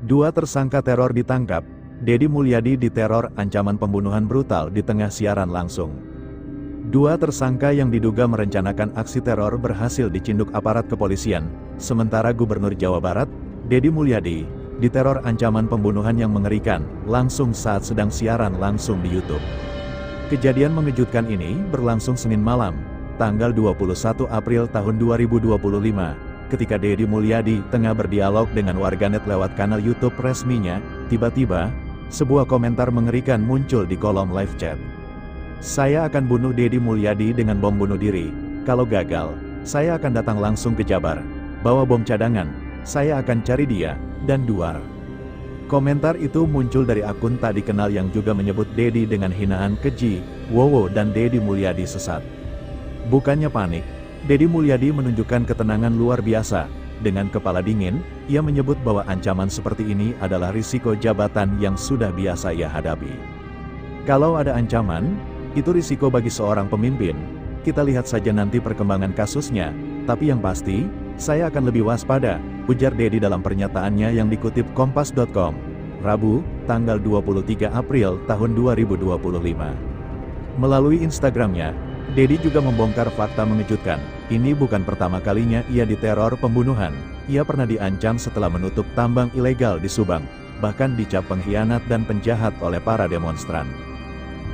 Dua tersangka teror ditangkap, Deddy Mulyadi diteror ancaman pembunuhan brutal di tengah siaran langsung. Dua tersangka yang diduga merencanakan aksi teror berhasil dicinduk aparat kepolisian, sementara Gubernur Jawa Barat, Deddy Mulyadi, diteror ancaman pembunuhan yang mengerikan, langsung saat sedang siaran langsung di YouTube. Kejadian mengejutkan ini berlangsung Senin malam, tanggal 21 April tahun 2025, ketika Deddy Mulyadi tengah berdialog dengan warganet lewat kanal YouTube resminya, tiba-tiba, sebuah komentar mengerikan muncul di kolom live chat. "Saya akan bunuh Deddy Mulyadi dengan bom bunuh diri. Kalau gagal, saya akan datang langsung ke Jabar, bawa bom cadangan, saya akan cari dia, dan duar." Komentar itu muncul dari akun tak dikenal yang juga menyebut Deddy dengan hinaan keji, "Wowo dan Deddy Mulyadi sesat." Bukannya panik, Deddy Mulyadi menunjukkan ketenangan luar biasa. Dengan kepala dingin, ia menyebut bahwa ancaman seperti ini adalah risiko jabatan yang sudah biasa ia hadapi. "Kalau ada ancaman, itu risiko bagi seorang pemimpin. Kita lihat saja nanti perkembangan kasusnya, tapi yang pasti, saya akan lebih waspada," ujar Deddy dalam pernyataannya yang dikutip Kompas.com, Rabu, tanggal 23 April tahun 2025. Melalui Instagramnya, Deddy juga membongkar fakta mengejutkan. Ini bukan pertama kalinya ia diteror pembunuhan. Ia pernah diancam setelah menutup tambang ilegal di Subang, bahkan dicap pengkhianat dan penjahat oleh para demonstran.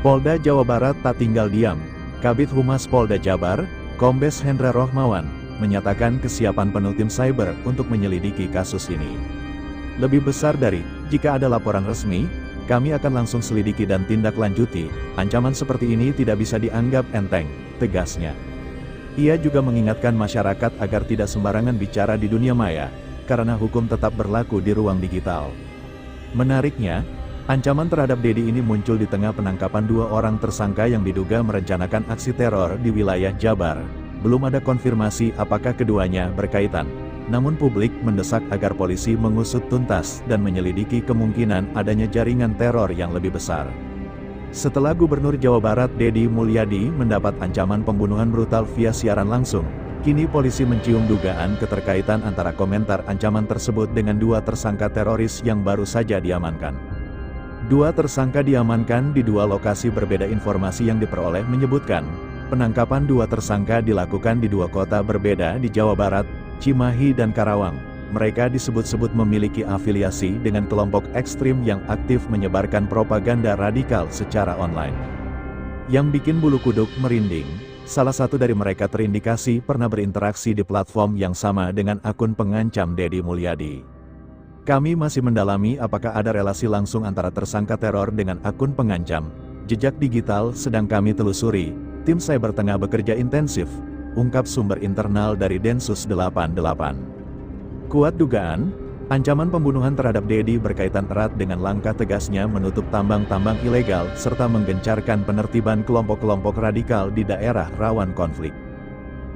Polda Jawa Barat tak tinggal diam. Kabid Humas Polda Jabar, Kombes Hendra Rohmawan, menyatakan kesiapan penuh tim cyber untuk menyelidiki kasus ini. "Lebih besar dari, jika ada laporan resmi, kami akan langsung selidiki dan tindak lanjuti. Ancaman seperti ini tidak bisa dianggap enteng," tegasnya. Ia juga mengingatkan masyarakat agar tidak sembarangan bicara di dunia maya, karena hukum tetap berlaku di ruang digital. Menariknya, ancaman terhadap Deddy ini muncul di tengah penangkapan dua orang tersangka yang diduga merencanakan aksi teror di wilayah Jabar. Belum ada konfirmasi apakah keduanya berkaitan. Namun publik mendesak agar polisi mengusut tuntas dan menyelidiki kemungkinan adanya jaringan teror yang lebih besar. Setelah Gubernur Jawa Barat Deddy Mulyadi mendapat ancaman pembunuhan brutal via siaran langsung, kini polisi mencium dugaan keterkaitan antara komentar ancaman tersebut dengan dua tersangka teroris yang baru saja diamankan. Dua tersangka diamankan di dua lokasi berbeda. Informasi yang diperoleh menyebutkan, penangkapan dua tersangka dilakukan di dua kota berbeda di Jawa Barat, Cimahi dan Karawang. Mereka disebut-sebut memiliki afiliasi dengan kelompok ekstrim yang aktif menyebarkan propaganda radikal secara online. Yang bikin bulu kuduk merinding, salah satu dari mereka terindikasi pernah berinteraksi di platform yang sama dengan akun pengancam Deddy Mulyadi. "Kami masih mendalami apakah ada relasi langsung antara tersangka teror dengan akun pengancam. Jejak digital sedang kami telusuri, tim cyber tengah bekerja intensif," ungkap sumber internal dari Densus 88. Kuat dugaan, ancaman pembunuhan terhadap Deddy berkaitan erat dengan langkah tegasnya menutup tambang-tambang ilegal serta menggencarkan penertiban kelompok-kelompok radikal di daerah rawan konflik.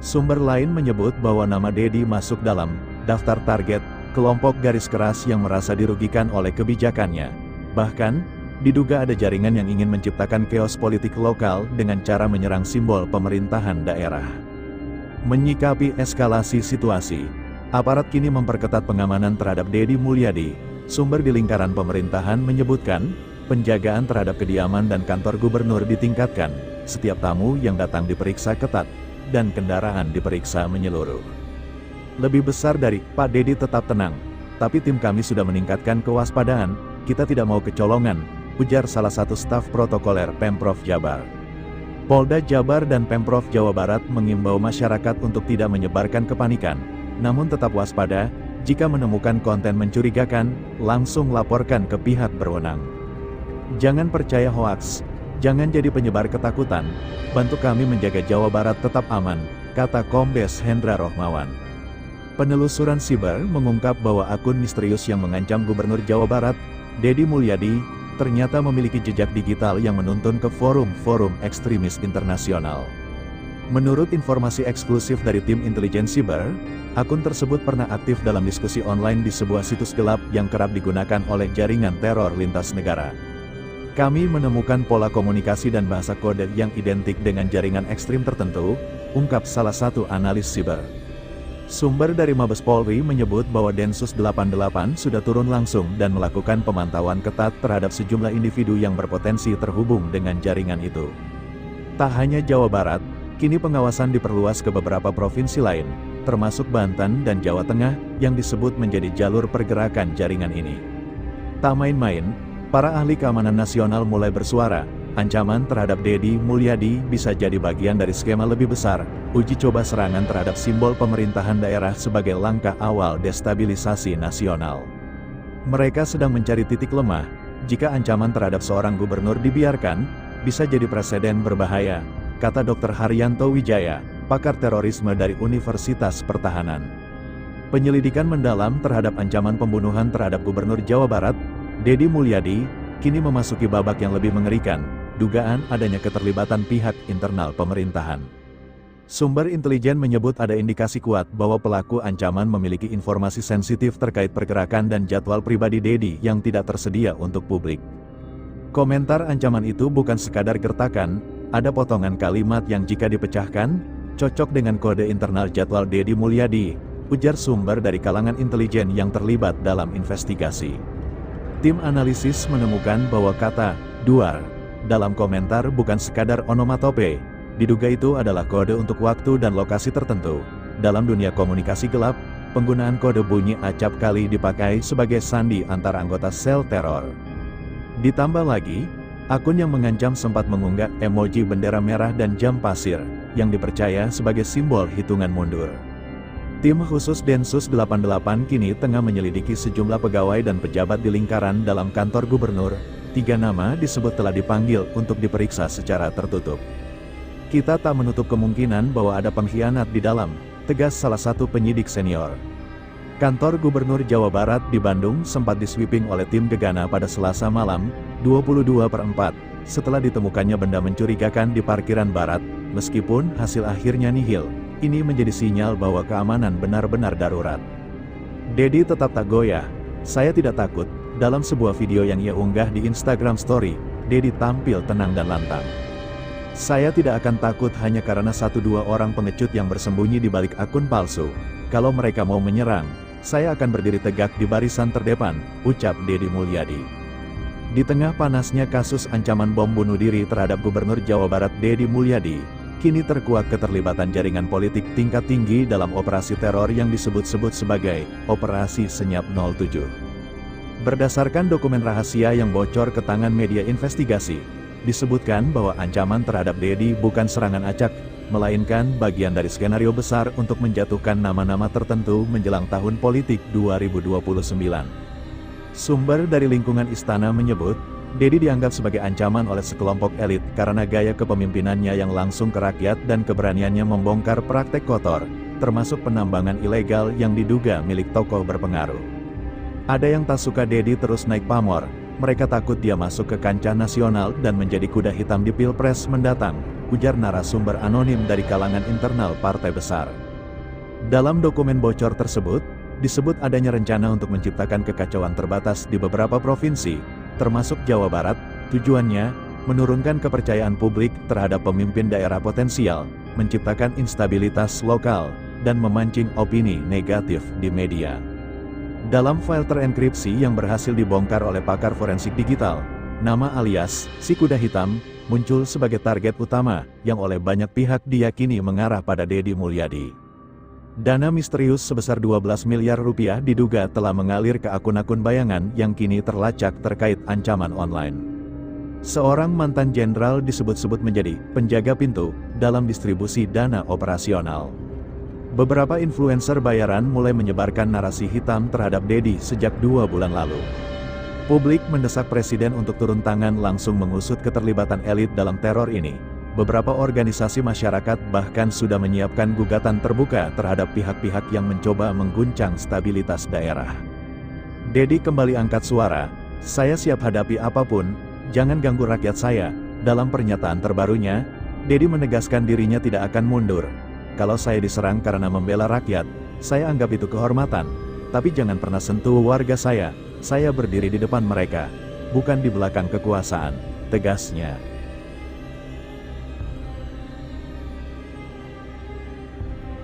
Sumber lain menyebut bahwa nama Deddy masuk dalam daftar target kelompok garis keras yang merasa dirugikan oleh kebijakannya. Bahkan, diduga ada jaringan yang ingin menciptakan chaos politik lokal dengan cara menyerang simbol pemerintahan daerah. Menyikapi eskalasi situasi, aparat kini memperketat pengamanan terhadap Deddy Mulyadi. Sumber di lingkaran pemerintahan menyebutkan, penjagaan terhadap kediaman dan kantor gubernur ditingkatkan, setiap tamu yang datang diperiksa ketat, dan kendaraan diperiksa menyeluruh. "Lebih besar dari, Pak Deddy tetap tenang, tapi tim kami sudah meningkatkan kewaspadaan, kita tidak mau kecolongan," ujar salah satu staf protokoler Pemprov Jabar. Polda Jabar dan Pemprov Jawa Barat mengimbau masyarakat untuk tidak menyebarkan kepanikan, namun tetap waspada. Jika menemukan konten mencurigakan, langsung laporkan ke pihak berwenang. "Jangan percaya hoaks, jangan jadi penyebar ketakutan, bantu kami menjaga Jawa Barat tetap aman," kata Kombes Hendra Rohmawan. Penelusuran siber mengungkap bahwa akun misterius yang mengancam Gubernur Jawa Barat, Deddy Mulyadi, ternyata memiliki jejak digital yang menuntun ke forum-forum ekstremis internasional. Menurut informasi eksklusif dari tim intelijen siber, akun tersebut pernah aktif dalam diskusi online di sebuah situs gelap yang kerap digunakan oleh jaringan teror lintas negara. "Kami menemukan pola komunikasi dan bahasa kode yang identik dengan jaringan ekstrim tertentu," ungkap salah satu analis siber. Sumber dari Mabes Polri menyebut bahwa Densus 88 sudah turun langsung dan melakukan pemantauan ketat terhadap sejumlah individu yang berpotensi terhubung dengan jaringan itu. Tak hanya Jawa Barat, kini pengawasan diperluas ke beberapa provinsi lain, termasuk Banten dan Jawa Tengah, yang disebut menjadi jalur pergerakan jaringan ini. Tak main-main, para ahli keamanan nasional mulai bersuara, ancaman terhadap Deddy Mulyadi bisa jadi bagian dari skema lebih besar, uji coba serangan terhadap simbol pemerintahan daerah sebagai langkah awal destabilisasi nasional. Mereka sedang mencari titik lemah, jika ancaman terhadap seorang gubernur dibiarkan, bisa jadi presiden berbahaya, kata Dr. Haryanto Wijaya, pakar terorisme dari Universitas Pertahanan. Penyelidikan mendalam terhadap ancaman pembunuhan terhadap Gubernur Jawa Barat, Deddy Mulyadi, kini memasuki babak yang lebih mengerikan, dugaan adanya keterlibatan pihak internal pemerintahan. Sumber intelijen menyebut ada indikasi kuat bahwa pelaku ancaman memiliki informasi sensitif terkait pergerakan dan jadwal pribadi Deddy yang tidak tersedia untuk publik. Komentar ancaman itu bukan sekadar gertakan, ada potongan kalimat yang jika dipecahkan, cocok dengan kode internal jadwal Deddy Mulyadi, ujar sumber dari kalangan intelijen yang terlibat dalam investigasi. Tim analisis menemukan bahwa kata "duar" dalam komentar bukan sekadar onomatope, diduga itu adalah kode untuk waktu dan lokasi tertentu. Dalam dunia komunikasi gelap, penggunaan kode bunyi acap kali dipakai sebagai sandi antara anggota sel teror. Ditambah lagi, akun yang mengancam sempat mengunggah emoji bendera merah dan jam pasir, yang dipercaya sebagai simbol hitungan mundur. Tim khusus Densus 88 kini tengah menyelidiki sejumlah pegawai dan pejabat di lingkaran dalam kantor gubernur. 3 nama disebut telah dipanggil untuk diperiksa secara tertutup. Kita tak menutup kemungkinan bahwa ada pengkhianat di dalam, tegas salah satu penyidik senior. Kantor Gubernur Jawa Barat di Bandung sempat disweeping oleh tim Gegana pada Selasa malam, 22/4, setelah ditemukannya benda mencurigakan di parkiran barat, meskipun hasil akhirnya nihil. Ini menjadi sinyal bahwa keamanan benar-benar darurat. Deddy tetap tak goyah. Saya tidak takut. Dalam sebuah video yang ia unggah di Instagram Story, Deddy tampil tenang dan lantang. Saya tidak akan takut hanya karena 1-2 orang pengecut yang bersembunyi di balik akun palsu. Kalau mereka mau menyerang, saya akan berdiri tegak di barisan terdepan, ucap Deddy Mulyadi. Di tengah panasnya kasus ancaman bom bunuh diri terhadap Gubernur Jawa Barat Deddy Mulyadi, kini terkuak keterlibatan jaringan politik tingkat tinggi dalam operasi teror yang disebut-sebut sebagai Operasi Senyap 07. Berdasarkan dokumen rahasia yang bocor ke tangan media investigasi, disebutkan bahwa ancaman terhadap Deddy bukan serangan acak, melainkan bagian dari skenario besar untuk menjatuhkan nama-nama tertentu menjelang tahun politik 2029. Sumber dari lingkungan istana menyebut, Deddy dianggap sebagai ancaman oleh sekelompok elit karena gaya kepemimpinannya yang langsung ke rakyat dan keberaniannya membongkar praktek kotor, termasuk penambangan ilegal yang diduga milik tokoh berpengaruh. Ada yang tak suka Deddy terus naik pamor, mereka takut dia masuk ke kancah nasional dan menjadi kuda hitam di Pilpres mendatang, ujar narasumber anonim dari kalangan internal partai besar. Dalam dokumen bocor tersebut, disebut adanya rencana untuk menciptakan kekacauan terbatas di beberapa provinsi, termasuk Jawa Barat. Tujuannya, menurunkan kepercayaan publik terhadap pemimpin daerah potensial, menciptakan instabilitas lokal, dan memancing opini negatif di media. Dalam file terenkripsi yang berhasil dibongkar oleh pakar forensik digital, nama alias si kuda hitam muncul sebagai target utama yang oleh banyak pihak diyakini mengarah pada Deddy Mulyadi. Dana misterius sebesar 12 miliar rupiah diduga telah mengalir ke akun-akun bayangan yang kini terlacak terkait ancaman online. Seorang mantan jenderal disebut-sebut menjadi penjaga pintu dalam distribusi dana operasional. Beberapa influencer bayaran mulai menyebarkan narasi hitam terhadap Deddy sejak 2 bulan lalu. Publik mendesak Presiden untuk turun tangan langsung mengusut keterlibatan elit dalam teror ini. Beberapa organisasi masyarakat bahkan sudah menyiapkan gugatan terbuka terhadap pihak-pihak yang mencoba mengguncang stabilitas daerah. Deddy kembali angkat suara, "Saya siap hadapi apapun, jangan ganggu rakyat saya." Dalam pernyataan terbarunya, Deddy menegaskan dirinya tidak akan mundur. "Kalau saya diserang karena membela rakyat, saya anggap itu kehormatan. Tapi jangan pernah sentuh warga saya berdiri di depan mereka, bukan di belakang kekuasaan," tegasnya.